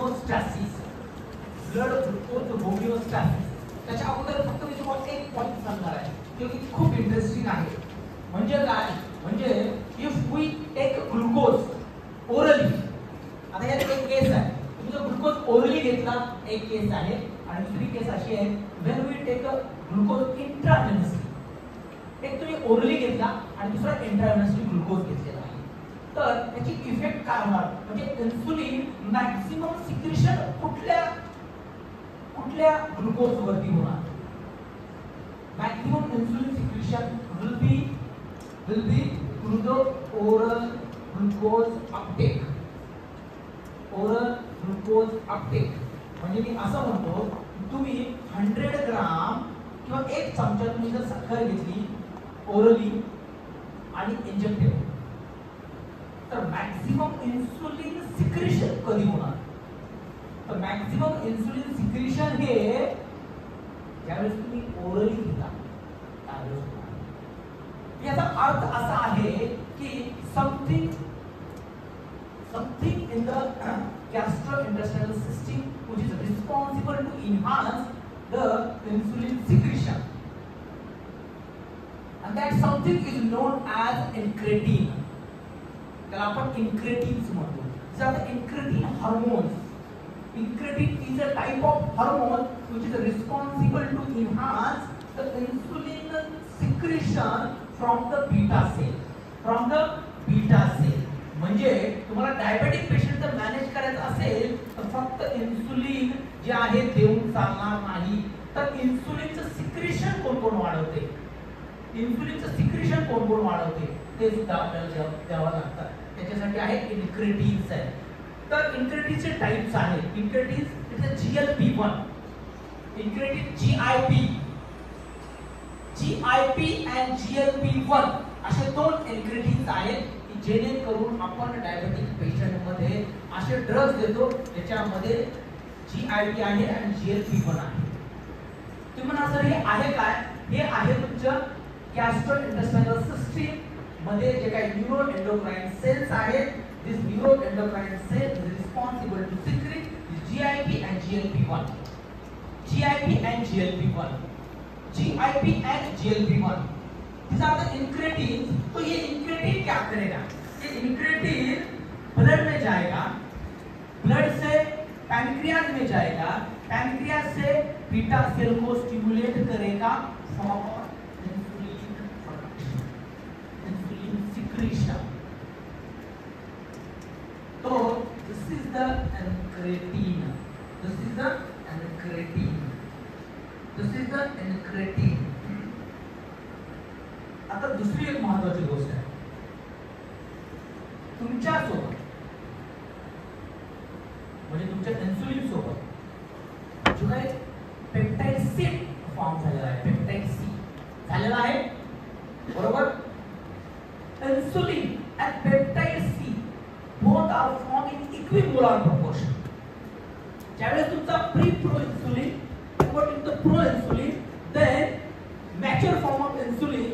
Homeostasis, blood glucose homeostasis. त्याच्या अगोदर फक्त मी तुम्हाला एक पॉइंट सांगणार आहे जो की खूप इंटरेस्टिंग आहे. म्हणजे काय, म्हणजे if we take glucose orally, आता यात एक केस आहे, तुम्ही जर ग्लुकोज ओरली घेतला एक केस आहे, आणि दुसरी केस अशी आहे व्हेन वी टेक ग्लुकोज इंट्राव्हेनसली. एक तुम्ही ओरली घेतला आणि दुसरा इंट्राव्हेनसली ग्लुकोज घेतलेला आहे, तर त्याची इफेक्ट काय होणार, म्हणजे इन्सुलिन मॅक्सिमम सिक्रेशन कुठल्या ग्लुकोज वरती होणार. Maximum insulin secretion will be through the oral glucose Uptake. Oral glucose Uptake म्हणजे मी असं म्हणतो, तुम्ही 100 ग्राम किंवा 1 चमचा तुम्ही जर साखर घेतली ओरली आणि इंजेक्टेड, तर मॅक्सिमम इन्सुलिन सिक्रेशन कधी होणार, तर मॅक्सिमम इन्सुलिन सिक्रेशन हे ज्यावेळेस तुम्ही ओरली घेता त्यावेळेस होणार. याचा अर्थ असा आहे की something in the gastrointestinal system which is responsible to enhance the insulin secretion, and that something is known as incretin. त्याला आपण incretins म्हणतो. These are the incretin hormones. Incretin is a type of hormone which is responsible to enhance the insulin secretion from the beta cell. म्हणजे तुम्हाला diabetic patient जर manage करायचं असेल तर फक्त इन्सुलिन जे आहे देऊन चालणार नाही, तर इन्सुलिनचं सिक्रेशन कोण वाढवते, इन्सुलिनचं सिक्रेशन कोण वाढवते ते सुद्धा आपल्याला द्यावं लागतं. त्याच्यासाठी आहे इन्क्रेटिन्स आहे. तर इन्क्रेटिन्सचे टाइप्स आहेत. Incretins it is GLP-1, incretin GIP and GLP-1 असे 2 इन्क्रेटिन्स आहेत जेणेकरून आपण डायबेटिक पेशंट मध्ये असे ड्रग्स देतो त्याच्यामध्ये GIP आहे आणि GLP-1 आहे. तुम्ही म्हणा सर हे आहे काय, हे आहे तुमच्या गॅस्ट्रोइंटेस्टाइनल सिस्टीम मध्ये जे काही न्यूरो एंडोक्राइन सेल्स आहेत. This neuro endocrine cell is responsible to secrete GIP and GLP-1. These are the incretins. तो ये incretin क्या करेगा, ये incretin ब्लड में जाएगा, ब्लड से पैनक्रियाज में जाएगा, पैनक्रियाज से बीटा सेल को स्टिमुलेट करेगा for insulin production, insulin secretion. तो this is the incretin, this is the incretin, this is the incretin. आता दुसरी एक महत्त्वाची गोष्ट आहे, तुमच्या सोबत म्हणजे तुमच्या इन्सुलिन सोबत जो काही पेप्टाइड सी फॉर्म झालेला आहे, पेप्टाइड सी झालेला आहे बरोबर. Insulin and peptide C both are formed in equimolar proportion. ज्यावेळेस तुमचा pro insulin convert into pro insulin, then mature form of insulin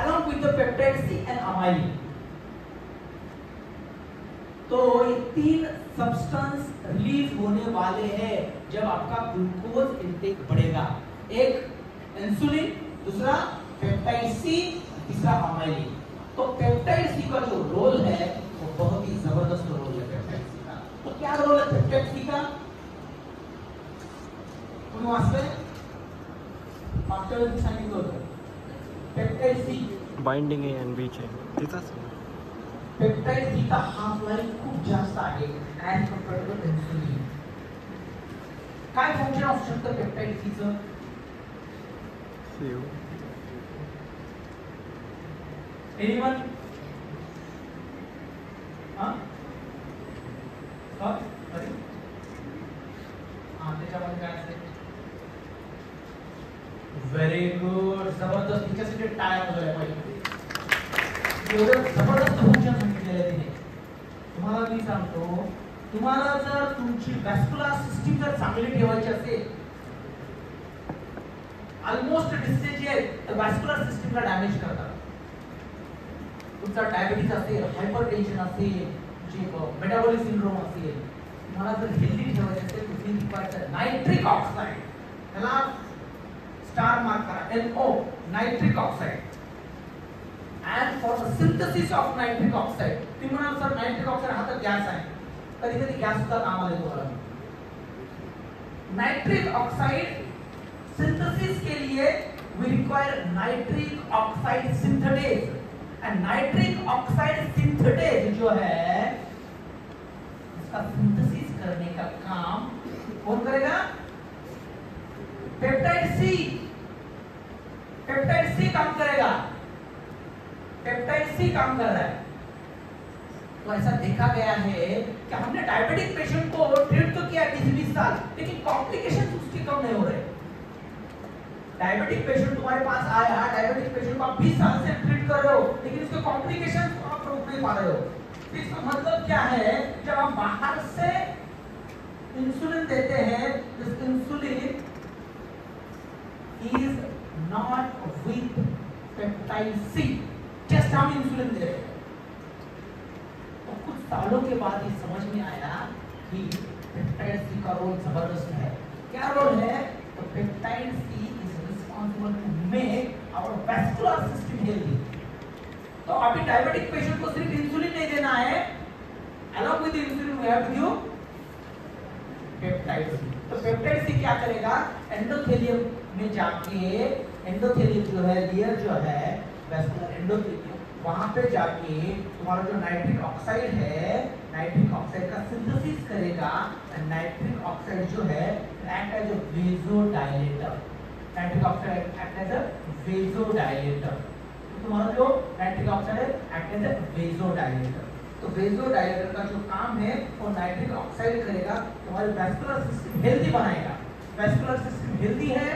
along with the peptide C and amylin. तो ये 3 substance release होने वाले हैं जब आपका ग्लूकोज इंटेक बढ़ेगा. एक इंसुलिन, दूसरा पेप्टाइड सी, तीसरा अमाइलिन. तो पेप्टाइड सी का जो रोल है वो बहुत ही जबरदस्त रोल है पेप्टाइड सी का. तो क्या रोल है पेप्टाइड सी का, तुम्ही वाचले मागच्या वेळी सांगितलं होतं. पेप्टाइड सी बाइंडिंग आहे आणि बीच आहे तिथंच. पेप्टाइड सी का हाफ लाइफ खूप जास्त आहे ॲज कंपेअर्ड टू इन्सुलिन. काय फंक्शन असू शकतं पेप्टाइड सी चं? एनीवन? हां अरे हां त्याच्यामध्ये काय असते? व्हेरी गुड, जबरदस्त. तिच्यासाठी टाळ्या वाजवायला पाहिजे. एवढं जबरदस्त फंक्शन सांगितलेलं आहे तिने. तुम्हाला मी सांगतो, तुम्हाला जर तुमची वॅस्क्युलर सिस्टीम जर चांगली ठेवायची असेल, ऑलमोस्ट डिसीज जे आहेत तर वॅस्क्युलर सिस्टीमला डॅमेज करतात. तुमचा डायबिटीज असेल, हायपरटेन्शन असेल, तुमची मेटाबॉलिक सिंड्रोम असेल, तुम्हाला जर हेल्दी ठेवायचं असेल तर तुम्ही रिक्वायर नायट्रिक ऑक्साईड, त्याला स्टार मार्क करा, NO, nitric oxide. And for the synthesis of nitric oxide, तुम्ही म्हणाल सर नायट्रिक ऑक्साईड हा तर गॅस आहे, कधी कधी गॅस सुद्धा कामाला येतो मला. नाइट्रिक ऑक्साइड सिंथेसिस के लिए we require nitric oxide synthetase. And nitric oxide synthetase जो है इसका सिंथेसिस करने का काम कौन करेगा? पेप्टाइड सी. पेप्टाइड सी काम करेगा. पेप्टाइड सी काम कर रहा है. तो ऐसा देखा गया है कि हमने डायबिटिक पेशेंट को ट्रीट तो किया 20-20 साल, लेकिन कॉम्प्लिकेशंस उसके कम नहीं हो रहे. डायबिटिक पेशेंट तुम्हारे पास आया, डायबिटिक पेशेंट को आप 20 साल से ट्रीट कर रहे हो, लेकिन उसके कॉम्प्लिकेशंस को आप रोक नहीं पा रहे हो. इसका मतलब क्या है? जब हम बाहर से इंसुलिन देते हैं, this insulin is not with peptide C. Just हम इंसुलिन दे रहे हैं. तो कुछ सालों के बाद ये समझ में आया कि पेप्टाइड सी का रोल जबरदस्त है. क्या रोल है? तो peptide C is responsible to make our vascular system healthy. तो अभी डायबिटिक पेशेंट को सिर्फ इंसुलिन नहीं देना है, along with insulin we have to give peptide C. तो पेप्टाइड सी क्या करेगा? एंडोथेलियम में जाके, एंडोथेलियम जो है, लेयर जो है वैस्कुलर एंडोथेलियम, वहां पे जाके तुम्हारा जो नाइट्रिक ऑक्साइड है, नाइट्रिक ऑक्साइड का सिंथेसिस करेगा. नाइट्रिक ऑक्साइड जो है act as a vasodilator. Nitric oxide act as a vasodilator. तो तुम्हारा जो नाइट्रिक ऑक्साइड है एक्ट एज अ वेसोडाइलेटर. तो वेसोडाइलेटर का जो काम है वो नाइट्रिक ऑक्साइड करेगा, तुम्हारे वैस्कुलर सिस्टम हेल्दी बनाएगा. वैस्कुलर सिस्टम हेल्दी है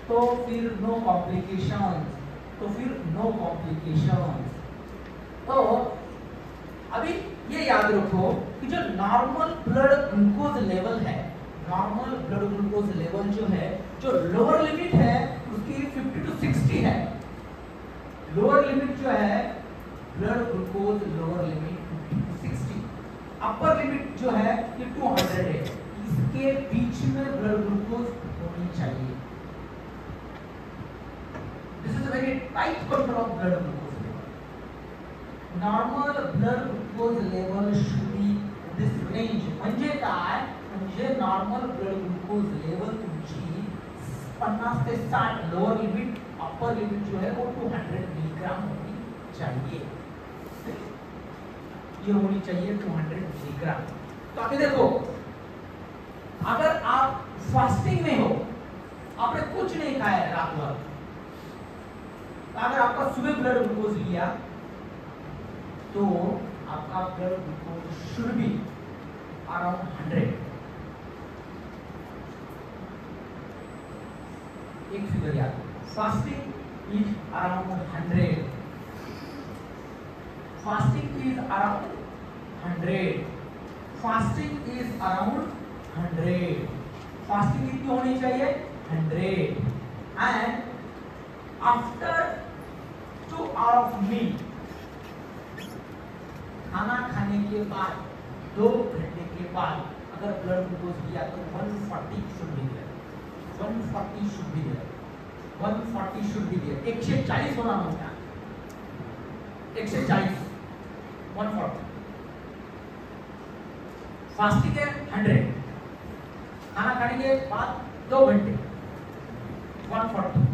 तो फिर नो कॉम्प्लिकेशंस. तो फिर नो कॉम्प्लिकेशंस. तो अभी ये याद रखो कि जो नॉर्मल ब्लड ग्लूकोज लेवल है, नॉर्मल ब्लड ग्लूकोज लेवल जो है, जो लोअर लिमिट है उसकी 50 to 60 है. लोअर लिमिट जो है blood glucose lower limit 50 to 60. Upper limit जो है ये 200 है. इसके बीच में ब्लड ग्लूकोज होनी चाहिए. This is a very tight control of blood glucose level. Normal blood glucose level should be this range. म्हणजे काय? म्हणजे नॉर्मल ब्लड ग्लूकोज लेवल तुमची 50 से 60 लोअर लिमिट, अपर लिमिट जो है वो 200 मिलीग्राम होनी चाहिए. ये होनी चाहिए 200 मिलीग्राम. तो अभी देखो, अगर आप फास्टिंग में हो, आपने कुछ नहीं खाया है रात भर, अगर आपका सुबह ब्लड ग्लूकोज लिया तो आपका blood glucose should be around 100. एक फिगर याद, fasting is around 100. Fasting is around 100. Fasting is around 100. Fasting कितनी होनी चाहिए? 100. And after 2 hours of meal, खाना खाने के बाद 2 घंटे के बाद अगर ब्लड ग्लूकोज लिया तो 140 should be there. 140 should be there. 140 should be there. 140 होना होगा. 140, 140. फास्टिंग है 100. खाना खाने के बाद 2 घंटे 140.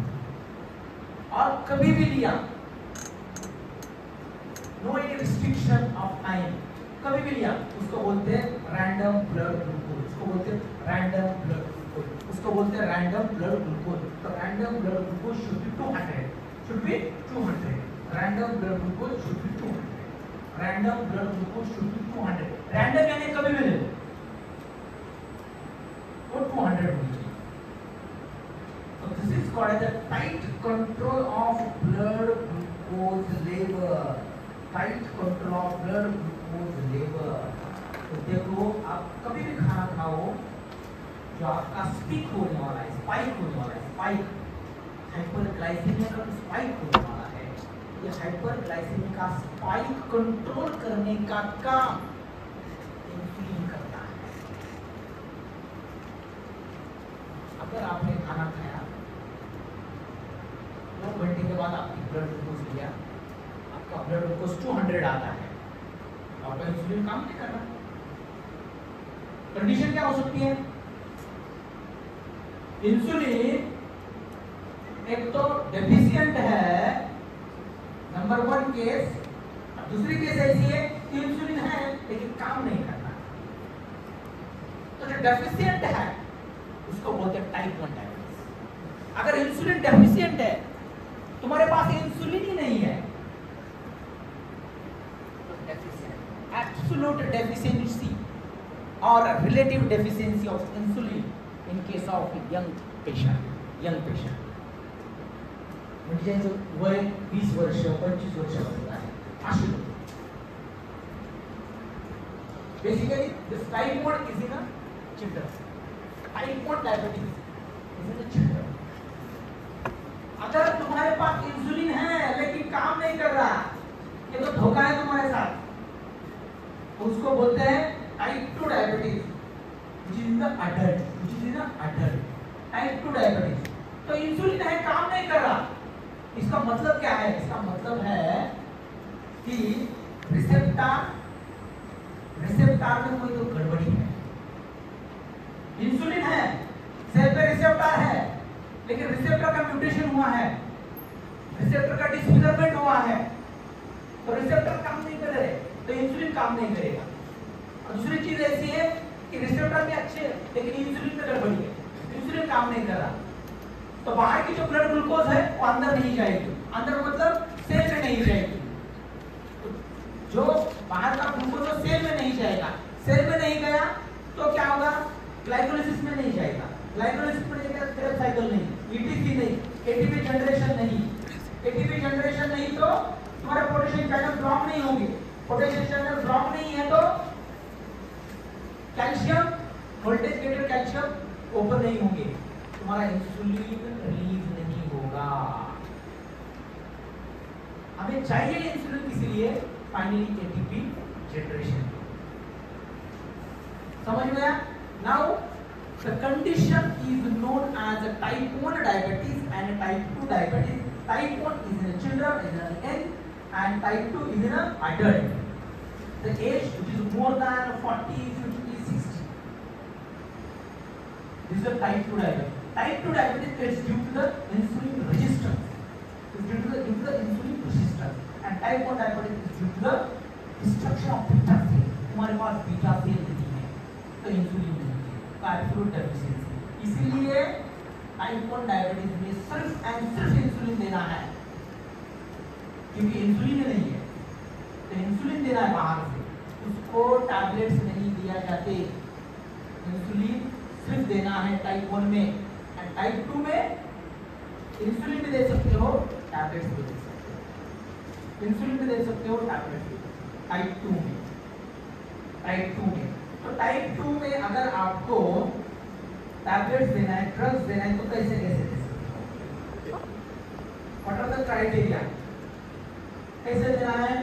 और कभी भी लिया, no any restriction of time, कभी भी लिया, उसको बोलते हैं रैंडम ब्लड ग्लूकोज. उसको बोलते हैं रैंडम ब्लड ग्लूकोज. उसको बोलते हैं रैंडम ब्लड ग्लूकोज. तो random blood glucose should be 200. Should be 200. Random blood glucose should be 200. Random blood glucose should be 200. Random यानी कभी भी ले लो, वो 200 होनी चाहिए. So this is called as a tight control of blood glucose level. Tight control of blood glucose level. तो देखो, आप कभी भी खाना खाओ, जो आपका स्पीक होने वाला है, स्पाइक होने वाला है, स्पाइक, हाइपरग्लाइसेमिया का स्पाइक होने वाला है. ये हाइपरग्लाइसेमिया का स्पाइक कंट्रोल करने का काम इंसुलिन करता है. अगर आपने खाना खाया 2 घंटे के बाद आपकी ब्लड ग्लूकोज लिया, आपका ब्लड ग्लूकोज 200 आता है, आपका इंसुलिन काम नहीं कर रहा। कंडीशन क्या हो सकती है? इंसुलिन एक तो डेफिशिएंट है, नंबर 1 केस। दूसरी केस ऐसी है कि इंसुलिन है लेकिन काम नहीं करता। तो जो डेफिशिएंट है उसको बोलते हैं टाइप 1 डायबिटीज। अगर इंसुलिन डेफिशिएंट है, तुम्हारे पास इंसुलिन ही नहीं है, तो डेफिशिएंट, एब्सोल्यूट डेफिशिएंसी और relative deficiency of insulin in case of young patient म्हणजे ज्यांचं वय 20 वर्ष 25 वर्षापर्यंत आहे अशी लोक. Basically this type 1 is in a children. Type 1 diabetes is in a children. अगर तुम्हारे पास इंसुलिन है लेकिन काम नहीं कर रहा, ये तो धोखा है तुम्हारे साथ. उसको बोलते हैं type 2 diabetes which is in the adult. Type 2 diabetes. तो इंसुलिन है, काम नहीं कर रहा. इसका मतलब क्या है? इसका मतलब है कि रिसेप्टर में कोई तो गड़बड़ी है. इंसुलिन है, सेल पे रिसेप्टर है, लेकिन रिसेप्टर का म्यूटेशन हुआ है, रिसेप्टर का डिसफिगरमेंट हुआ है, तो रिसेप्टर काम नहीं कर रहे, तो इंसुलिन काम नहीं करेगा. और दूसरी चीज ऐसी है कि रिसेप्टर भी अच्छे है लेकिन इंसुलिन में गड़बड़ी है, इंसुलिन काम नहीं कर रहा. तो बाहर की जो ब्लड ग्लूकोज है वो अंदर नहीं जाएगी. अंदर मतलब सेल में नहीं जाएगी. तो जो बाहर का ग्लूकोज जो सेल में नहीं जाएगा, सेल में नहीं गया तो क्या होगा? ग्लाइकोलाइसिस में नहीं जाएगा. ग्लाइकोलाइसिस में जाएगा, क्रेब साइकिल नहीं, ईटीसी नहीं, एटीपी जनरेशन नहीं. एटीपी जनरेशन नहीं तो तुम्हारे पोटेशियम चैनल ब्लॉक नहीं होंगे. पोटेशियम चैनल ब्लॉक नहीं है तो calcium, voltage gated calcium open नहीं होंगे, तुम्हारा इंसुलिन रिलीज नहीं होगा. हमें चाहिए इंसुलिन किस लिए? Finally ATP generation. समझ में आया? Now the condition is known as a type 1 diabetes and a type 2 diabetes. Type 1 is in a children, is in an young, and type 2 is in an adult. The age which is more than 40, 50, 60. This is a type 2 diabetes. Type 2 diabetes is due to the insulin resistance. It's due to the insulin resistance. And type 1 diabetes is due to the destruction of beta cell. तुम्हारे पास beta cell नहीं है, तो insulin नहीं है, तो absolute deficiency. इसीलिए type 1 diabetes में सिर्फ एंड सिर्फ इंसुलिन देना है, क्योंकि इंसुलिन नहीं है. तो इंसुलिन देना है बाहर से, उसको टैबलेट्स नहीं दिया जाते. इंसुलिन सिर्फ देना है टाइप 1 में. एंड टाइप 2 में इंसुलिन भी दे सकते हो, टैबलेट्स भी दे सकते हो. इंसुलिन भी दे सकते हो, टैबलेट्स भी. टाइप 2 में तो टाइप 2 में अगर आपको टैबलेट्स देना है, ड्रग्स देना है, तो कैसे दे सकते हो? What are the criteria? कैसे देना है?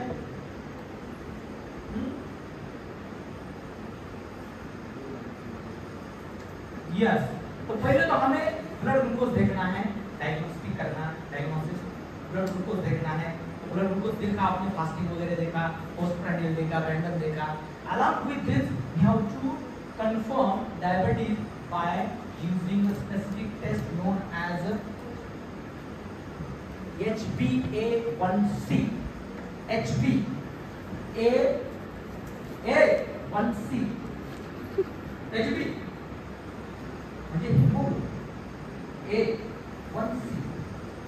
यस. तो पहले तो हमें ब्लड ग्लूकोज देखना है, डायग्नोस्टिक करना, डायग्नोसिस ब्लड ग्लूकोज देखना है. तो ब्लड ग्लूकोज देखा आपने, फास्टिंग वगैरह देखा, पोस्टप्रांडियल देखा, रैंडम देखा. Along with this, we have to confirm diabetes by using a specific test known as HbA1c. HbA1c. HB म्हणजे हिमोग्लोबिन A1c.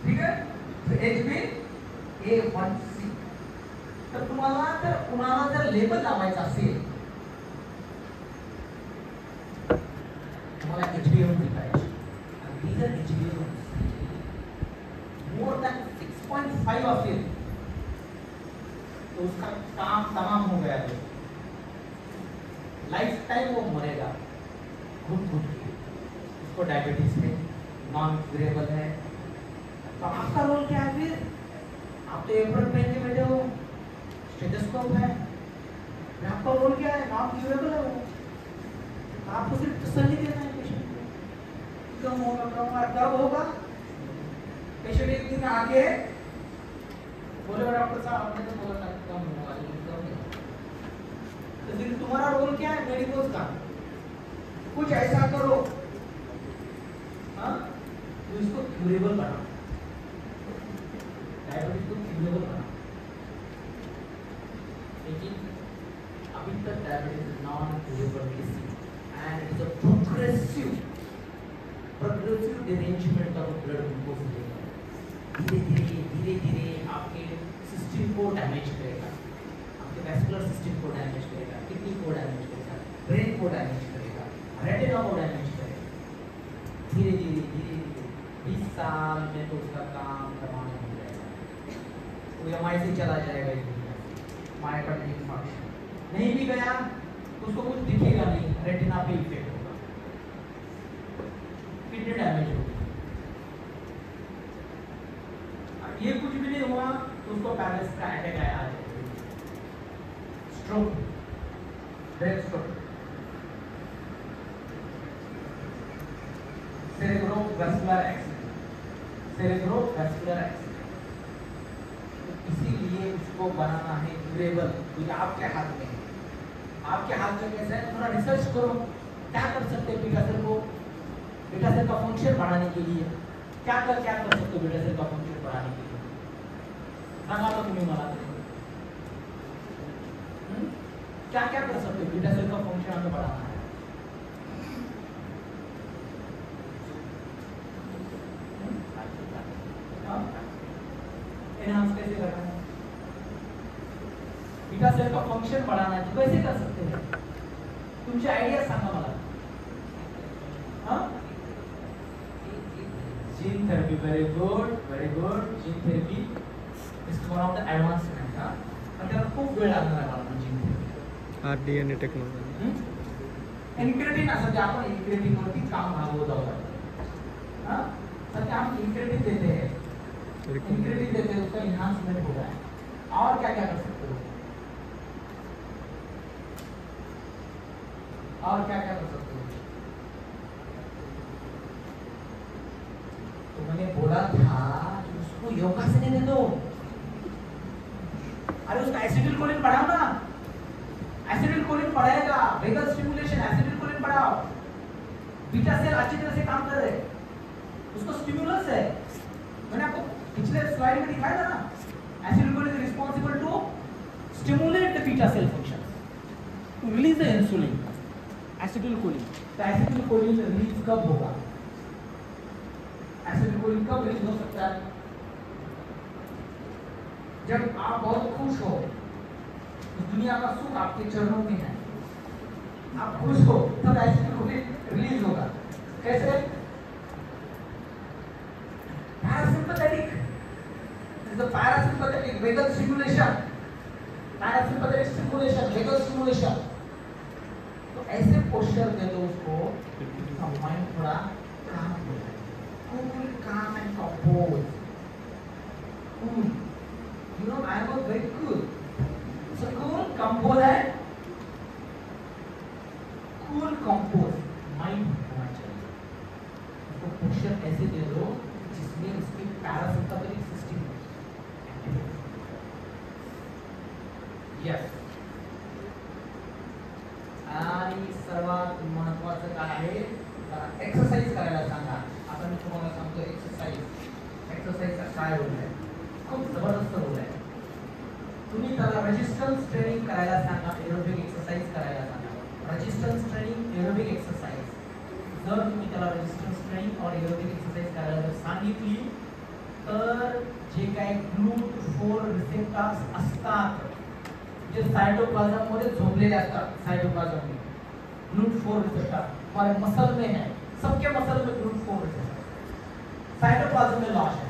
ठीक है? तो HbA1c. तर तुम्हाला जर लेबल लावायचं असेल, तुम्हाला HbA1c पाहिजे. आणि जर HbA1c मोर देन 6.5 असेल तो उसका काम तमाम हो गया है. लाइफ टाइम वो मरेगा घुट घुट के. उसको डायबिटीज में नॉन क्यूरेबल है. तो आपका रोल क्या है फिर? आप तो एप्रन पहन के बैठे हो, स्टेथोस्कोप है, आपका रोल क्या है? नॉन क्यूरेबल है वो. आपको सिर्फ तसल्ली देना है पेशेंट को. कम होगा तब होगा। पेशेंट एक दिन आके बोले डॉक्टर साहब आपने तो बोला था कम होगा लेकिन कम नहीं। तो फिर तुम्हारा रोल क्या है मेडिकल का? कुछ ऐसा करो हाँ तो इसको क्यूरेबल बनाओ, डायबिटीज को क्यूरेबल बनाओ। लेकिन अभी तक diabetes is non curable disease and it is a progressive derangement of blood glucose level. धीरे धीरे आपके सिस्टम को डैमेज करेगा, आपके वैस्कुलर सिस्टम को डैमेज करेगा, किडनी को डैमेज करेगा, ब्रेन को डैमेज करेगा, रेटिना को डैमेज करेगा। धीरे धीरे 20 साल में तो उसका काम करवाना हो जाएगा, वो एमआई से चला जाएगा इस दुनिया से। मायोकार्डियल इंफार्क्शन नहीं भी गया तो उसको कुछ दिखेगा नहीं, रेटिना पे इफेक्ट होगा, किडनी डैमेज होगी। ये कुछ भी नहीं हुआ तो उसको पैरालिसिस का अटैक आया, stroke, brain stroke, cerebrovascular accident. इसीलिए उसको बनाना है ड्यूरेबल। तो आपके हाथ में है, आपके हाथ में कैसे है? थोड़ा रिसर्च करो क्या कर सकते हैं बीटा सेल को, बीटा सेल का फंक्शन बढ़ाने के लिए क्या कर सकते हो बीटा सेल का फंक्शन बढ़ाने के लिए। सांगा तो तुम्ही मला क्या कर सकते हो बीटा सेल का फंक्शन हमें बढ़ाना है। एनहांस कैसे करना है? बीटा सेल का फंक्शन बढ़ाना है तो कैसे कर सकते हैं? तुमचे आइडिया सांगा मला। Gene therapy, very good gene therapy is one of the advancement हा, पण त्याला खूप वेळ लागणार आहे मला जीन थेरेपी। आरडीएनए टेक्नॉलॉजी इन्क्रेडिन असं जे आपण इन्क्रेडिन वरती काम भागवत आहोत हां, सध्या हम इन्क्रेडिन देते हैं, उसका इन्हांसमेंट हो रहा है। और क्या कर सकते हो? और क्या कर सकते हो? तो मैंने बोला था कि उसको योगासन दे दो। अरे उसका एसिटिलकोलिन बढ़ाओ ना, एसिटिलकोलिन बढ़ाएगा, वेगल स्टिमुलेशन, एसिटिलकोलिन बढ़ाओ। बीटा सेल अच्छी तरह से काम कर रहे हैं, उसको स्टिमुलस है। मैंने आपको पिछले स्लाइड में दिखाया था ना, acetylcholine is responsible to stimulate the beta cell function, to release the insulin. Acetylcholine, तो एसिटिलकोलिन रिलीज कब होगा? एसिटिलकोलिन कब रिलीज हो सकता है? जब आप बहुत खुश हो, तो दुनिया का सुख आपके चरणों में है, आप खुश हो तब एसिटिलकोलिन रिलीज होगा। कैसे? Parasympathetic, the parasympathetic vagal stimulation, parasympathetic stimulation, vagal stimulation। तो ऐसे पोस्चर दे दो उसको, माइंड थोड़ा काम हो जाए, cool, calm and composed, cool, you know I was very cool, so cool, composed and cool, composed mind होना चाहिए। उसको पोस्चर ऐसे दे दो जिसमें उसकी पैरासिम्पैथेटिक सिस्टम यस। आणि सर्वात महत्त्वाचं काय आहे, एक्सरसाइज करायला सांगा। आता मी तुम्हाला सांगतो एक्सरसाइजचा काय रोल आहे, खूप जबरदस्त रोल आहे। तुम्ही त्याला रेजिस्टन्स ट्रेनिंग करायला सांगा, एरोबिक एक्सरसाइज करायला सांगा। रेजिस्टन्स ट्रेनिंग, एरोबिक एक्सरसाइज, जर तुम्ही त्याला रेजिस्टन्स ट्रेनिंग और एरोबिक एक्सरसाइज करायला जर सांगितली तर जे काही GLUT4 रिसेप्टर्स असतात जे साइटोप्लाज्म मध्ये झोपलेले असतात, साइटोप्लाज्म में GLUT4 रिसेप्टर हमारे मसल में है, सबके मसल में GLUT4 रिसेप्टर साइटोप्लाज्म में लॉस है।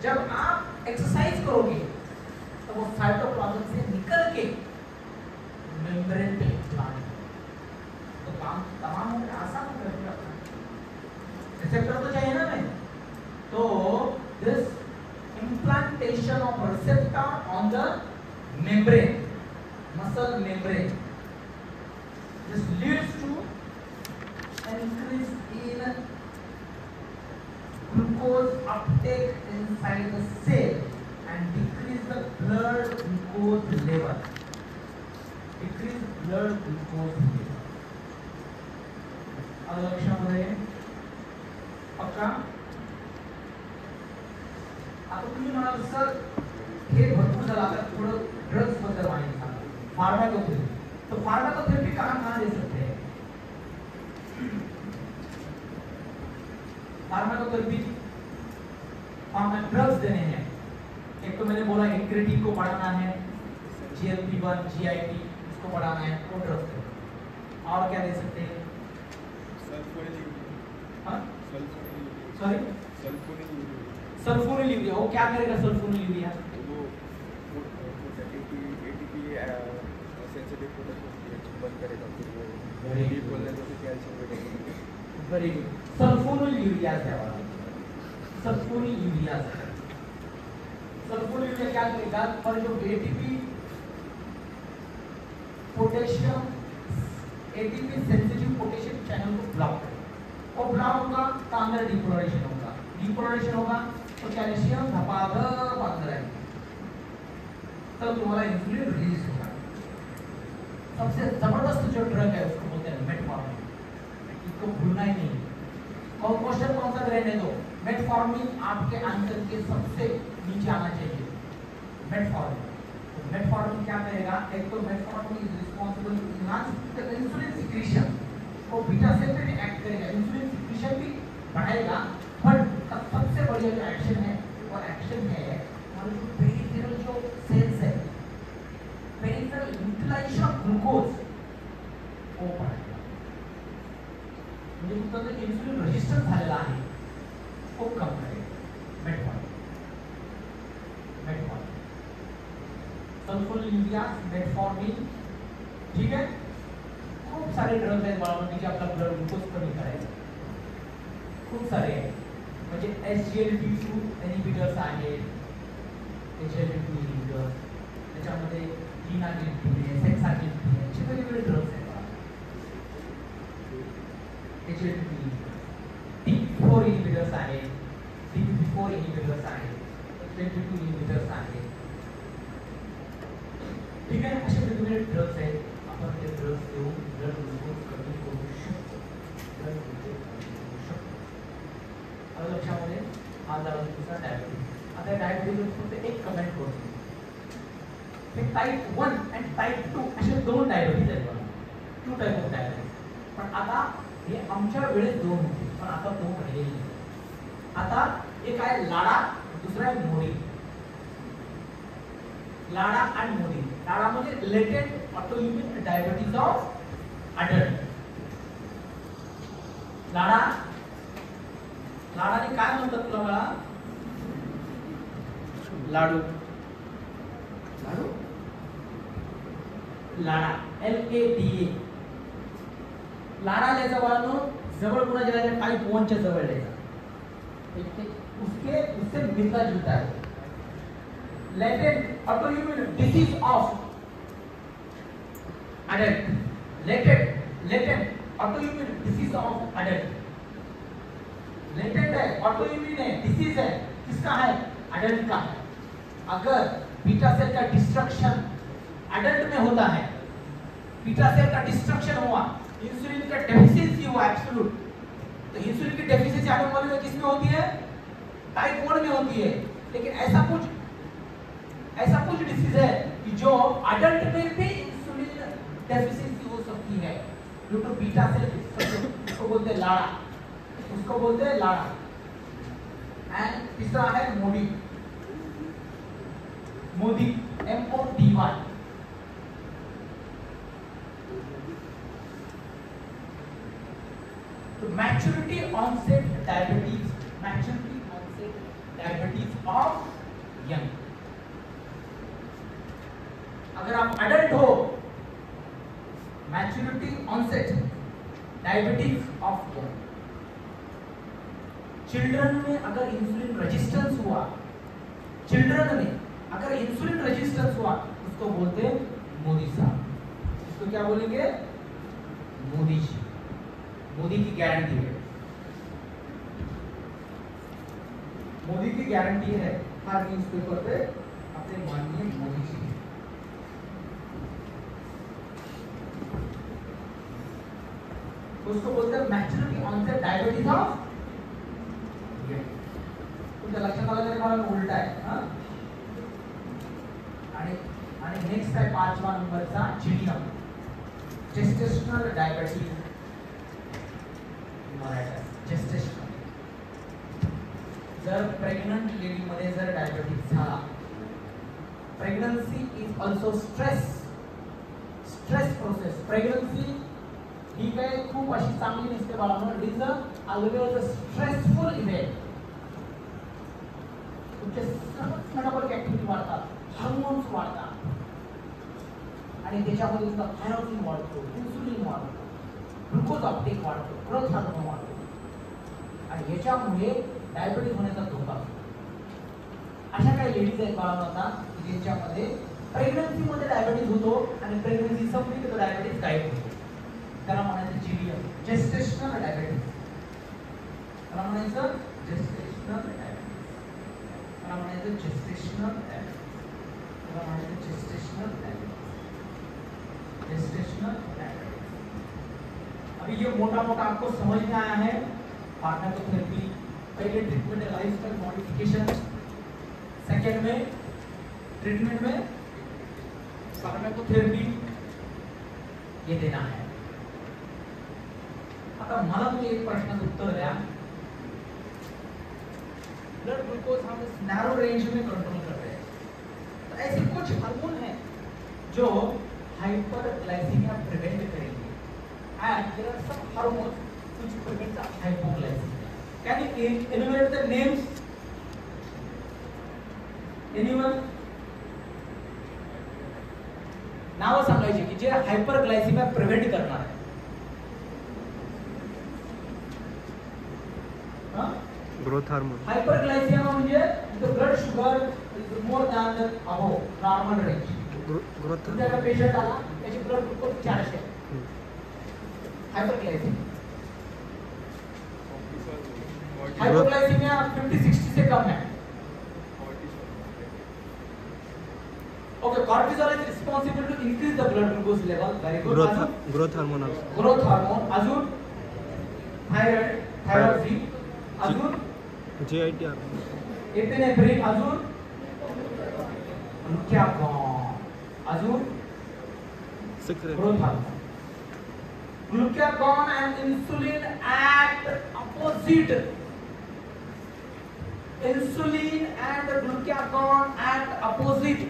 जब आप एक्सरसाइज करोगे तो वो साइटोप्लाज्म से निकल के मेम्ब्रेन पे प्लांट, तो काम तमाम हो गया, आसान हो गया। रिसेप्टर तो चाहिए ना मैं, तो this implantation of receptor on the membrane, muscle membrane, this leads to an increase in आलं लक्षामध्ये? पक्का? आता तुम्ही म्हणाल सर हे भरपूर झालं, आता थोडं ड्रग्स बद्दल माहिती सांगा. फार्माकोथेरपी. तो फार्माकोथेरपी कहाँ दे सकते हैं? फार्माकोथेरपी ड्रग्स देने हैं. एक तो मैंने बोला इंक्रेटिन को बढ़ाना है, GLP-1, GIP इसको बढ़ाना है, वो ड्रग्स है. और क्या दे सकते हैं? Sorry, sulphonyl urea. वो क्या करेगा sulphonyl urea? Very good. Sulphonyl urea द्यावा. सल्फोनिल यूरिया क्या करेगा? पर जो ATP potassium, ATP sensitive potassium channel को ब्लॉक करेगा. और ब्लॉक होगा तो अंदर डिपोलराइजेशन होगा. डिपोलराइजेशन होगा तो कैल्शियम धपाधप अंदर आएगा, तब तुम्हारा इंसुलिन रिलीज होगा. सबसे जबरदस्त जो ड्रग है उसको बोलते हैं मेटफॉर्मिन. इसको भूलना ही नहीं. और क्वेश्चन कौन सा रहने दो, मेटफॉर्मिन आपके आंसर के सबसे नीचे आना चाहिए. मेटफॉर्मिन क्या करेगा? एक तो metformin is responsible to enhance the insulin secretion. वो बीटा सेल पे भी एक्ट करेगा, इंसुलिन सिक्रीशन भी बढ़ाएगा. बट सबसे बढ़िया जो एक्शन है वो एक्शन है हमारे जो पेरिफेरल जो सेल्स है, पेरिफेरल यूटिलाइजेशन ऑफ ग्लूकोज वो बढ़ाएगा. म्हणजे तुमचा जो इंसुलिन रेजिस्टन्स झालेला आहे तो कम करेगा. Metformin sulphonyl urea, metformin. ठीक है. खूप सारे ड्रग्स आहेत बाळांनो जे आपला ब्लड ग्लुकोज कमी करायचे. खूप सारे आहेत. म्हणजे SGLT2 इनहिबिटर्स आहेत, SGLT2 इनहिबिटर्स, त्याच्यामध्ये लिनागिल्टीन आहे, सेक्सागिल्टीन आहे, असे वेगवेगळे ड्रग्स आहेत. SGLT2 DPP4 इनहिबिटर्स आहेत, DPP4 इनहिबिटर्स आहेत, SGLT2 इनहिबिटर्स आहेत. ठीक आहे. असे वेगवेगळे ड्रग्स आहेत. आपण ते ड्रग्स देऊन ब्लड ग्लुकोज कमी करू शकतो. ब्लड ग्लुकोज कमी करू शकतो. आलं लक्षामध्ये? हा झाला तुमचा डायबिटीज. आता डायबिटीज फक्त एक कमेंट करतो. हे टाइप 1 आणि टाइप 2 असे दोन डायबिटीज आहेत बघा. 2 टाइप ऑफ डायबिटीज. पण आता हे आमच्या वेळेस 2 होते, पण आता 2 राहिलेले नाही. आता एक आहे लाडा, दुसरा आहे मोडी. लाडा आणि मोडी. लाडा म्हणजे latent autoimmune diabetes of adult. लाडाने काय म्हणतात तुला बाळा? लाडू. लाडा LADA. लाडा लिहायचा बाळांनो जवळ कुणाच्या लिहायचा? टाइप 1 च्या जवळ लिहायचा. उससे मिलता जुलता है. Latent autoimmune disease of adult. Latent autoimmune disease of adult. Latent है, ऑटोइम्यून है, डिसीज है, किसका है? अडल्ट का है. अगर बीटा सेल का डिस्ट्रक्शन अडल्ट में होता है, बीटा सेल का डिस्ट्रक्शन हुआ, इंसुलिन का डेफिशिएंसी हुआ एब्सोल्यूट, तो इंसुलिन की डेफिशिएंसी आने वाली किसमें होती है? टाइप 1 में होती है. लेकिन ऐसा कुछ डिसीज है कि जो अडल्ट में भी इंसुलिन डेफिशिएंसी हो सकती है due to beta cell destruction. उसको बोलते हैं लाड़ा. एंड तीसरा है मोडी. MODY. तो maturity onset diabetes of young. अगर आप अडल्ट हो, maturity onset diabetes of young. Children में अगर इंसुलिन रेजिस्टेंस हुआ, उसको बोलते हैं मोदी साहब. इसको क्या बोलेंगे? मोदी जी. मोदी की गारंटी है. मोदी की गारंटी है हर न्यूज़पेपर पे अपने माननीय मोदी जी. उसको बोलते हैं मॅच्युरिटी ऑनसेट डायबिटीज ऑफ तुमच्या लक्षात आलं तरी मला उलट आहे हा आणि नेक्स्ट आहे 5वा नंबरचा जीडीएम जेस्टेशनल डायबिटीज जेस्टेशनल जर प्रेग्नंट लेडी मध्ये जर डायबिटीज झाला pregnancy is also stress process pregnancy ही काय खूप अशी चांगली नसते बाळांनो it is always a stressful event तुमचे सर्वच मेटाबॉलिक ऍक्टिव्हिटी वाढतात हार्मोन्स वाढतात आणि त्याच्यामध्ये तुमचा थायरॉइड वाढतो इन्सुलिन वाढतो ग्लुकोज अपटेक वाढतो ग्रोथ हार्मोन वाढतो आणि याच्यामुळे डायबिटीज होण्याचा धोका असतो अशा काही लेडीज आहेत बाळांनो आता की ज्यांच्यामध्ये प्रेग्नन्सी मध्ये डायबिटीज होतो आणि प्रेग्नन्सी संपली तर डायबिटीज गायब होतो त्याला म्हणायचं जीडीएम जेस्टेशनल डायबिटीज त्याला म्हणायचं जेस्टेशनल डायबिटीज त्याला म्हणायचं जेस्टेशनल डायबिटीज त्याला म्हणायचं जेस्टेशनल डायबिटीज जेस्टेशनल डायबिटीज अभी ये मोटा मोटा आपको समझ में आया है फार्माकोथेरेपी पहले ट्रीटमेंट है लाइफस्टाइल मॉडिफिकेशन सेकंड में ट्रीटमेंट में फार्माकोथेरेपी ये देना है आता मला तुम्ही एक प्रश्नाचं उत्तर द्या ब्लड ग्लूकोज हम इस नैरो रेंज में कंट्रोल कर रहे हैं तो ऐसे कुछ हार्मोन हैं जो हाइपरग्लाइसीमिया प्रिवेंट करेंगे and there are some hormones which prevent hypoglycaemia can you enumerate the names anyone नाव सांगायचे की जे हायपरग्लायसिमिया प्रिव्हेंट करणार आहे ग्रोथ हार्मोन हायपरग्लायसिमिया म्हणजे the blood sugar is more than the above normal range growth तुमच्याकडे पेशंट आला त्याची ब्लड ग्लुकोज 400 हायपरग्लायसिमिया हायपोग्लायसिमिया 50-60 से कम है okay cortisol is responsible to increase the blood glucose level very good growth hormone also growth hormone अजून thyroid अजून GIT epinephrine अजून glucagon अजून growth hormone glucagon and insulin act opposite insulin and glucagon act opposite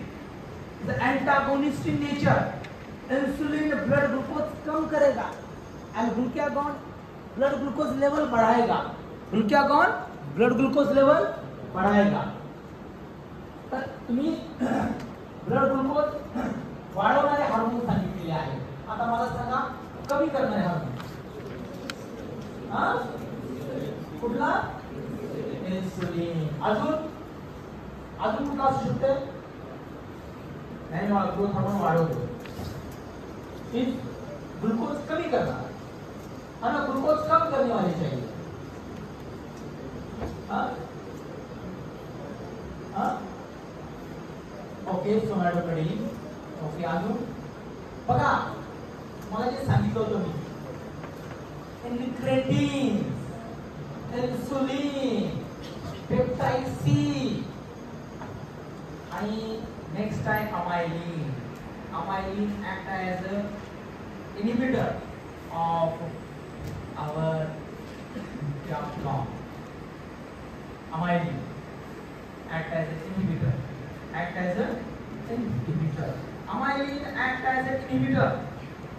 the antagonist in nature insulin blood glucose कम करेगा and glucagon blood glucose level बढ़ाएगा glucagon blood glucose level बढ़ाएगा तर तुम्ही blood glucose वाढवणारे hormone सांगितलेले आहे आता मला सांगा कमी करणारे हार्मोन कुठला इन्सुलिन अजून कुठला असू शकते नहीं वाला ग्रोथ हार्मोन वाढवतो फिर ग्लूकोज कमी करना है ना ग्लूकोज कम करने वाले चाहिए ओके सोमॅटोपेडिन ओके अजून बघा मला जे सांगितलं होतं मी इन्क्रेटिन इन्सुलिन पेप्टाइड सी आणि next time amylin act as a inhibitor of our glucagon amylin act as an inhibitor amylin act as an inhibitor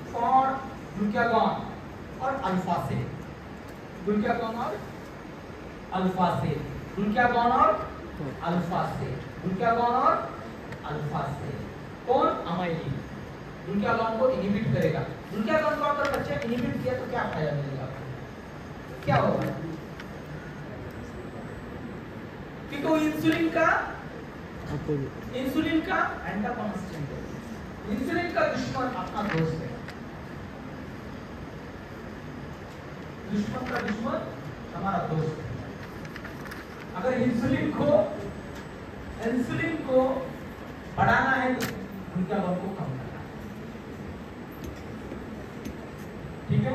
for glucagon or alpha से glucagon और alpha से glucagon और alpha से glucagon और alpha से कौन amylin glucagon को inhibit करेगा ग्लूकागॉन को अगर बच्चे इनहिबिट किया तो क्या फायदा मिलेगा क्या होगा कि तो इंसुलिन का एंटागोनिस्ट है इंसुलिन का दुश्मन अपना दोस्त है दुश्मन का दुश्मन हमारा दोस्त है अगर इंसुलिन को बढ़ाना है तो ग्लूकागॉन को कम करना है ठीक है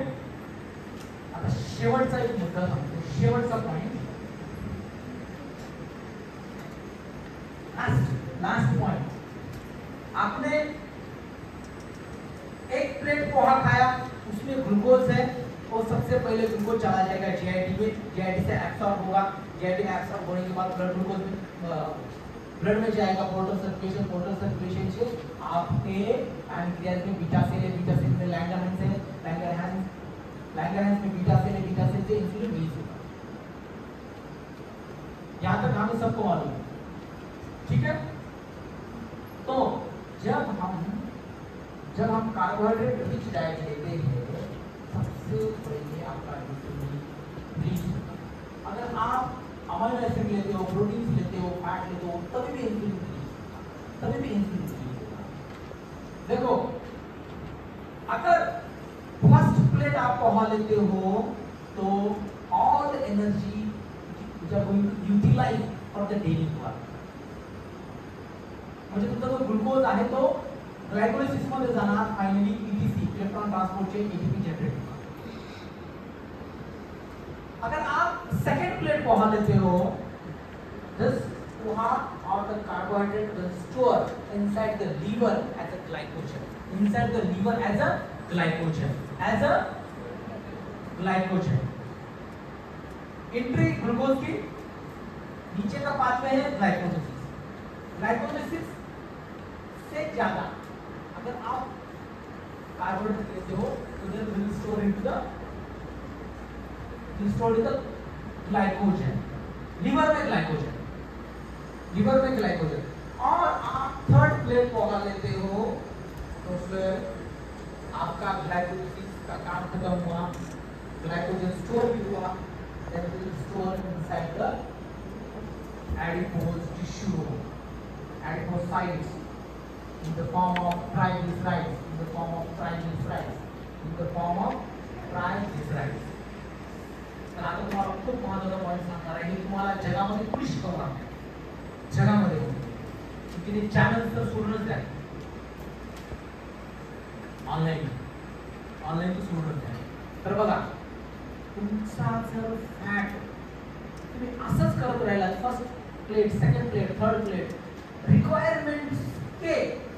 शेवटचा एक मुद्दा सांगतो, शेवटचा पॉइंट, लास्ट पॉइंट. आपने एक प्लेट पोहा खाया, उसमें ग्लूकोज है, और सबसे पहले ग्लूकोज चला जाएगा जीआईटी में, जीआईटी से एब्सॉर्ब होगा, जीआईटी में एब्सॉर्ब होने के बाद ब्लड ग्लूकोज ब्लड में जाएगा, पोर्टल सर्कुलेशन से आपके पैनक्रियाज में बीटा सेल है, बीटा सेल में लैंगरहैंस है, लैंगरहैंस में बीटा सेल है, बीटा सेल से इंसुलिन रिलीज होगा. यहां तक हमें सबको मालूम है, ठीक है. तो जब हम कार्बोहाइड्रेट रिच डाइट लेते हैं, सबसे पहले आपका इंसुलिन रिलीज होगा. अगर आप अमीनो एसिड लेते हो, प्रोटीन लेते हो, फैट लेते हो, तभी भी इंसुलिन रिलीज होगा. देखो, अगर फर्स्ट प्लेट आप पोहा लेते हो तो ऑल एनर्जी जब utilise for the daily work, म्हणजे तुमचा ग्लुकोज आहे तो ग्लायकोलिसिस मध्ये जाणार, finally ETC electron transport chain ATP generate होगा. अगर आप सेकेंड प्लेट पोहा लेते हो, दिस पोहा और the carbohydrate will store inside the liver as a glycogen, inside the liver as a glycogen. Entry glucose की नीचे का पाथवे है ग्लाइकोलिसिस से ज्यादा अगर आप कार्बोहाइड्रेट लेते हो तो there will store into the glycogen, liver में ग्लाइकोजन. और आप थर्ड प्लेट पोहा लेते हो तो फिर आपका ग्लाइकोलिसिस का काम खत्म हुआ, ग्लाइकोजन स्टोर भी हुआ, then will store inside the adipose tissue, adipocytes, in the form of triglycerides. तर आता तुम्हाला खूप महत्त्वाचा पॉईंट सांगणार आहे, तुम्हाला जगामध्ये कुणी शिकवणार नाही, जगामध्ये किती चॅनल्स तर सोडूनच द्या, ऑनलाईन तर सोडूनच द्या. तर बघा, तुमचा जर फॅट तुम्ही असंच करत राहिला, first plate, second plate, third plate, requirements के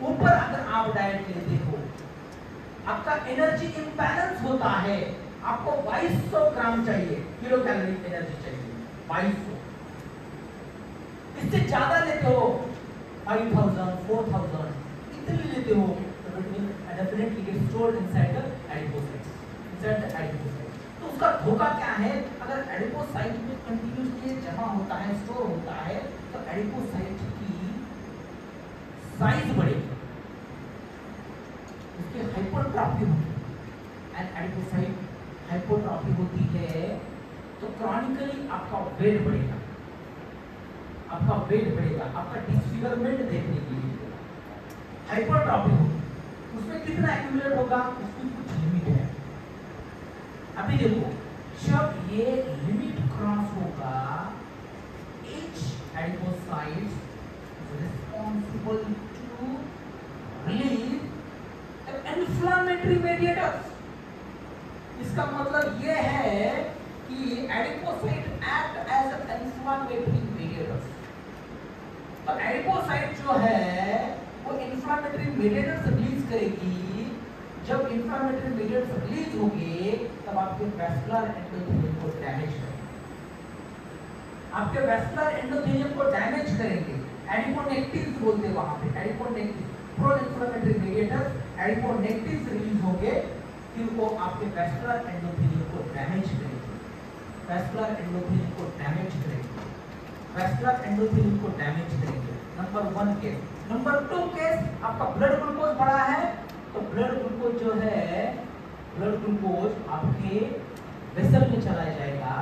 ऊपर अगर आप डाइट लेते हो, आपका एनर्जी इम्बैलेंस होता है. आपको 2200 ग्राम चाहिए, किलो कैलोरी एनर्जी चाहिए, 2200. इससे ज्यादा लेते हो 5000, 4000 इतने लेते हो तो it will definitely get stored inside the adipocyte. तो उसका धोखा क्या है, अगर एडिपोसाइट में कंटिन्यूसली जमा होता है, स्टोर होता है, तो एडिपोसाइट की साइज बढ़ेगी, उसकी हाइपरट्रॉफी होगी. एंड एडिपोसाइट हाइपरट्रॉफी होती है तो क्रॉनिकली आपका वेट बढ़ेगा, आपका डिसफिगरमेंट देखने के लिए. हाइपरट्रॉफी होगी, उसमें कितना एक्यूमुलेट होगा, उसकी कुछ लिमिट है. अभी देखो, जब ये लिमिट क्रॉस होगा, each adipocyte is responsible to release inflammatory mediators. इसका मतलब ये है कि adipocyte act as an inflammatory mediators. तो एडिपोसाइट जो है वो इंफ्लेमेटरी मीडिएटर्स रिलीज करेगी. जब इंफ्लेमेटरी मीडिएटर्स रिलीज होंगे तब आपके वैस्कुलर एंडोथेलियम को डैमेज करेंगे. एडिपोनेक्टिन्स बोलते हैं वहां पे, adiponectin pro inflammatory mediators, adiponectins release होंगे, फिर वो आपके वैस्कुलर एंडोथेलियम को डैमेज करेंगे. Number 1 case. नंबर 2 केस, आपका ब्लड ग्लूकोज बढ़ा है तो ब्लड ग्लूकोज जो है, ब्लड ग्लूकोज आपके वेसल में चला जाएगा,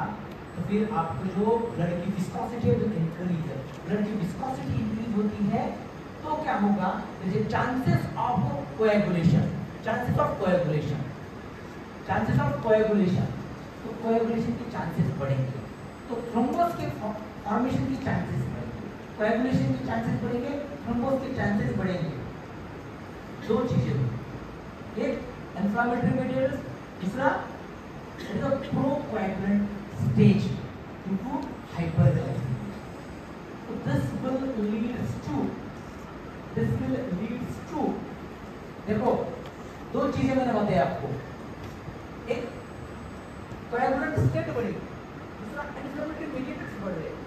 तो फिर आपको जो ब्लड की विस्कोसिटी है, जो इंक्रीज है, ब्लड की विस्कोसिटी इंक्रीज होती है तो क्या होगा, चांसेस ऑफ कोएगुलेशन, तो कोएगुलेशन के चांसेस बढ़ेंगे, तो थ्रोम्बोस के फॉर्मेशन की चांसेस बढ़ेंगे, कोएगुलेशन के चांसेस बढ़ेंगे, थ्रोम्बोस के चांसेस बढ़ेंगे. दो चीजें, एक इंफ्लेमेटरी मीडिएटर्स, दूसरा pro coagulant stage due to hyperglycemia. So this will leads to देखो दो चीजें मैंने बताई आपको, एक coagulant state बढ़ेगी, दूसरा inflammatory mediators बढ़ रहे हैं.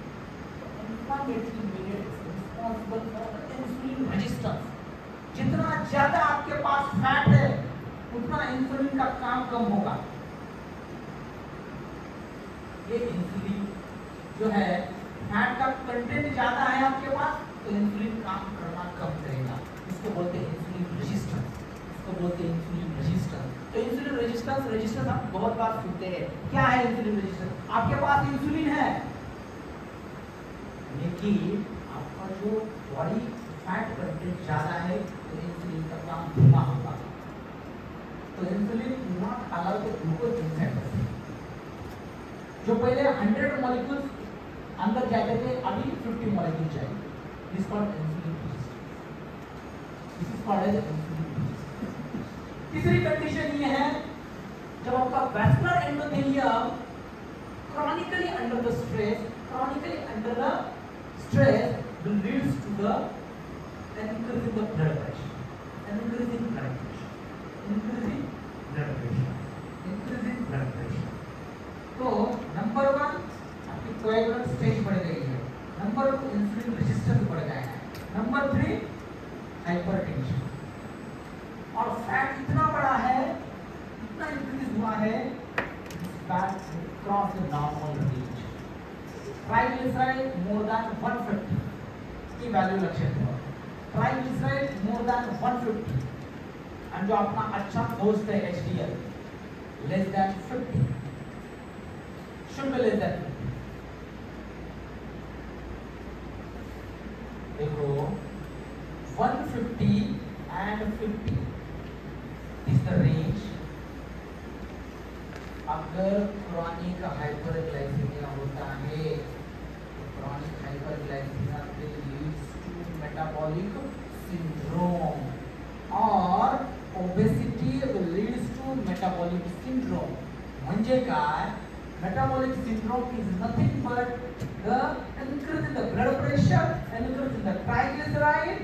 Inflammatory mediators responsible for insulin resistance. जितना ज्यादा आपके पास फैट है उतना इंसुलिन का काम कम होगा. ये इंसुलिन जो है फैट का कंटेंट ज्यादा है आपके पास तो इंसुलिन काम करना कम करेगा. इसको बोलते हैं इंसुलिन रेजिस्टेंस. तो इंसुलिन रेजिस्टेंस आप बहुत बार सुनते हैं. क्या है इंसुलिन रेजिस्टेंस? आपके पास इंसुलिन है लेकिन आपका जो बॉडी फैट कंटेंट ज्यादा है तो इंसुलिन का काम धीमा होगा. तो insulin not allow the glucose inside. जो पहले 100 मॉलिक्यूल्स अंदर जाते थे अभी 50 मॉलिक्यूल चाहिए. This called insulin resistance. This is called as insulin resistance. तीसरी कंडीशन ये है जब आपका vascular endothelium chronically under the stress will leads to the increase in the blood pressure. तो नंबर 1 आपकी कोएगुलेंट स्टेज बढ़ गई है. नंबर 2 इंसुलिन रेजिस्टेंस बढ़ गया है. Number 3 hypertension. और फैट इतना बड़ा है, इतना इंक्रीज हुआ है, fat cross the normal range. Triglyceride more than 150 की वैल्यू लक्ष्य है. ट्राइग्लिसराइड मोर देन 150 एंड जो अपना अच्छा दोस्त है HDL less than 50. should be less than 50. देखो 150 and 50 is the range. अगर क्रॉनिक हाइपरग्लाइसीमिया होता है तो chronic hyperglycaemia will leads to metabolic syndrome और obesity will leads to metabolic syndrome. म्हणजे काय? Metabolic syndrome is nothing but the increase in the blood pressure, increase in the triglyceride,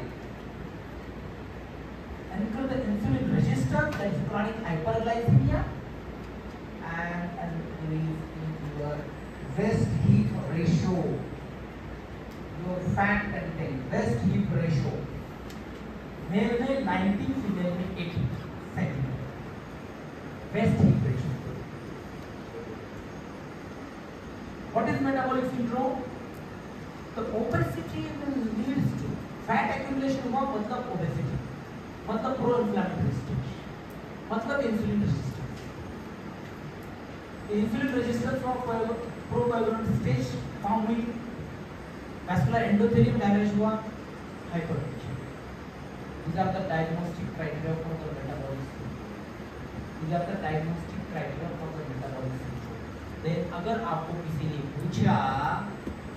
increase in insulin resistance, that is chronic hyperglycemia, and increase in your waist heat ratio, your fat content, waist heat ratio. Male में 90, female में 80 centimeter. Waist heat ratio. What is metabolic syndrome? The obesity will leads to fat accumulation हुआ मतलब obesity, मतलब pro-inflammatory stage, मतलब insulin resistance. Insulin resistance of pro-coagulant stage form हुई, vascular endothelium damage हुआ, hypertension. These are the diagnostic criteria for the metabolic syndrome. Then अगर आपको किसी ने पूछा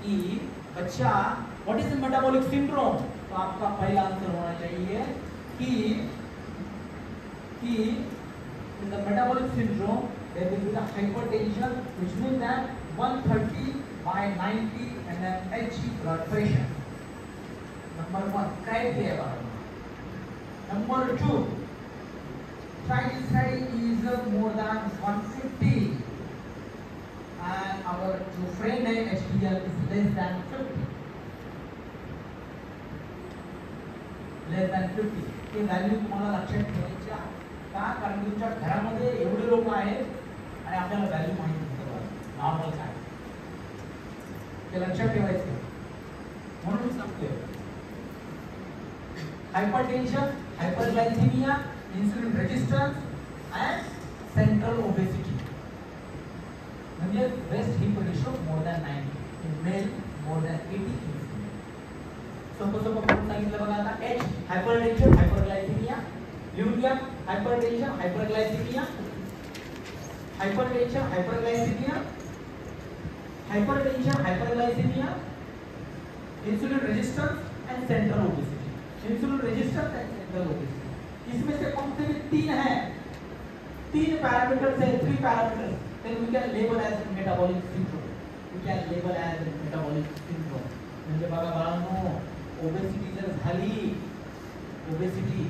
कि बच्चा व्हाट इज मेटाबॉलिक सिंड्रोम तो आपका पहला आंसर होना चाहिए कि in the metabolic syndrome there will be the hypertension which means that 130/90 mmHg blood pressure. Number 1 criteria. Number 2 triglyceride is more than 150 and our जो friend है HDL is less than 50. Less than 50 hey value तुम्हाला लक्षात ठेवायची आहे का? कारण तुमच्या घरामध्ये एवढे लोक आहेत आणि आपल्याला व्हॅल्यू माहिती नसतं नॉर्मल काय ते लक्षात ठेवायचं म्हणून सांगतोय. Hypertension, hyperglycaemia, insulin resistance and central obesity. म्हणजे waist hip ratio more than 90 in male, more than 80 in female. सोपं करून सांगितलं बघा आता. H हायपरटेन्शन, हायपरग्लायसेमिया, लिहून घ्या. Hypertension, hyperglycaemia, hypertension, hyperglycaemia, hypertension, hyperglycaemia, insulin resistance and central obesity. Insulin resistance and central obesity, इसमें से कौन से 3 हैं? 3 पैरामीटर्स हैं, 3 parameters. then we can label as metabolic syndrome. We can label as metabolic syndrome. म्हणजे बघा बाळांनो, obesity जर झाली, obesity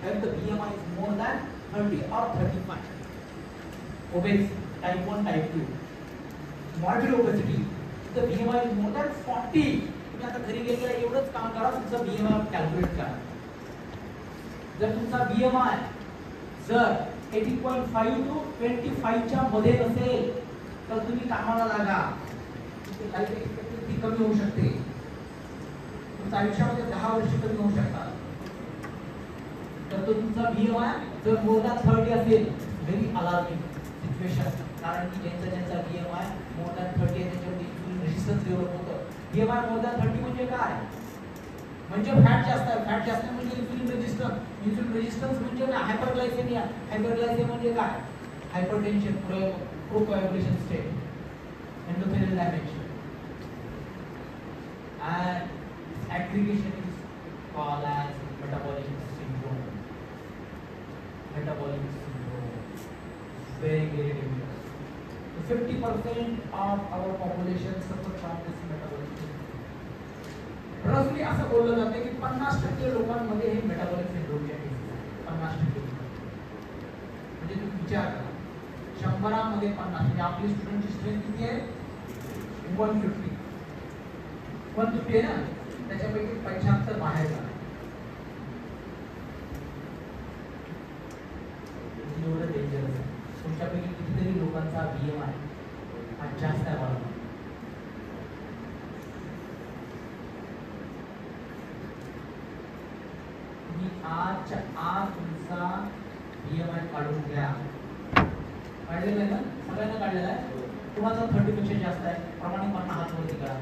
when the BMI is more than 30 or 35, obese, type 1, type 2, morbid obesity, the BMI is more than 40. तुम्ही आता घरी गेलेला एवढंच काम करा, तुमचा BMI कॅल्क्युलेट करा. जर तुमचा BMI जर 18.5 to 25 च्या मध्ये नसेल तर तुम्ही कामाला लागा. तुमची लाईफ एक्सपेक्टन्सी कमी होऊ शकते. तुमच्या आयुष्यामध्ये 10 वर्ष कमी होऊ शकतात. तर तो तुमचा BMI जर मोर दॅन 30 असेल, व्हेरी अलार्मिंग सिच्युएशन. कारण की ज्यांचा BMI मोर दॅन 30 आहे त्याच्यामध्ये इन्सुलिन रेजिस्टन्स डेव्हलप होतं. BMI मोर दॅन 30 म्हणजे काय? म्हणजे फॅट जास्त आहे. फॅट जास्त आहे म्हणजे इन्सुलिन रेजिस्टन्स. इन्सुलिन रेजिस्टन्स म्हणजे काय? हायपरग्लायसेमिया. हायपरग्लायसेमिया म्हणजे काय? Hypertension, procoagulation state, endothelial damage, and aggregation is called as metabolic syndrome. Metabolic syndrome, very dangerous. 50% of our population suffer from this metabolic syndrome. रफली असं बोललं जातं की 50% लोकांमध्ये हे मेटाबॉलिक सिंड्रोमचे केसेस आहेत. 50% म्हणजे तुम्ही विचार करा, 100 मध्ये 50 म्हणजे आपली स्टुडंटची स्ट्रेंथ किती आहे? 150. 150 आहे ना, त्याच्यापैकी 75 बाहेर जाणार. एवढं डेंजरस आहे. तुमच्यापैकी कितीतरी लोकांचा BMI हा जास्त आहे बघा. तुम्ही आजच्या आज तुमचा BMI काढून घ्या. काढलेलं आहे ना? सगळ्यांना काढलेला आहे. कुणाचा 30 पेक्षा जास्त आहे? प्रामाणिकपणे हात वरती करा.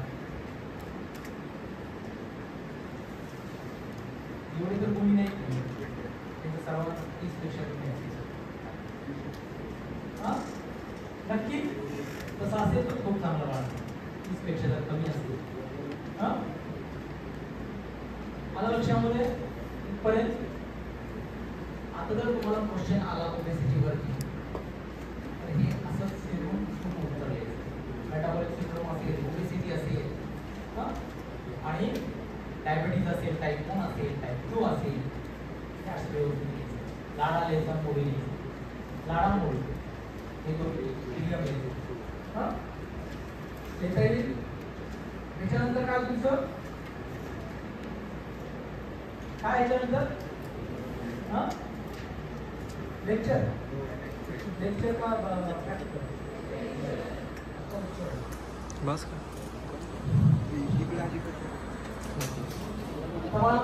एवढे तर कोणी नाही, त्यांचं सर्वांना 30 पेक्षा कमी आहे. नक्की तसं असेल तर खूप चांगलं बाळ. 30 पेक्षा जर कमी असेल, मला लक्षामध्ये इथपर्यंत. आता जर तुम्हाला क्वेश्चन आला ओबेसिटीवरती तर हे असंच सिंड्रोम खूप उतरले. मेटाबॉलिक सिंड्रोम असेल, ओबेसिटी असेल, आणि डायबिटीज असेल, टाईप 1 असेल, टाईप 2 असेल, लाडाले संपोळी, लाडामुळे हे तो इलियम येतो. येता येईल. त्याच्यानंतर काय तुमचं काय याच्यानंतर लेक्चर का बस का? तुम्हाला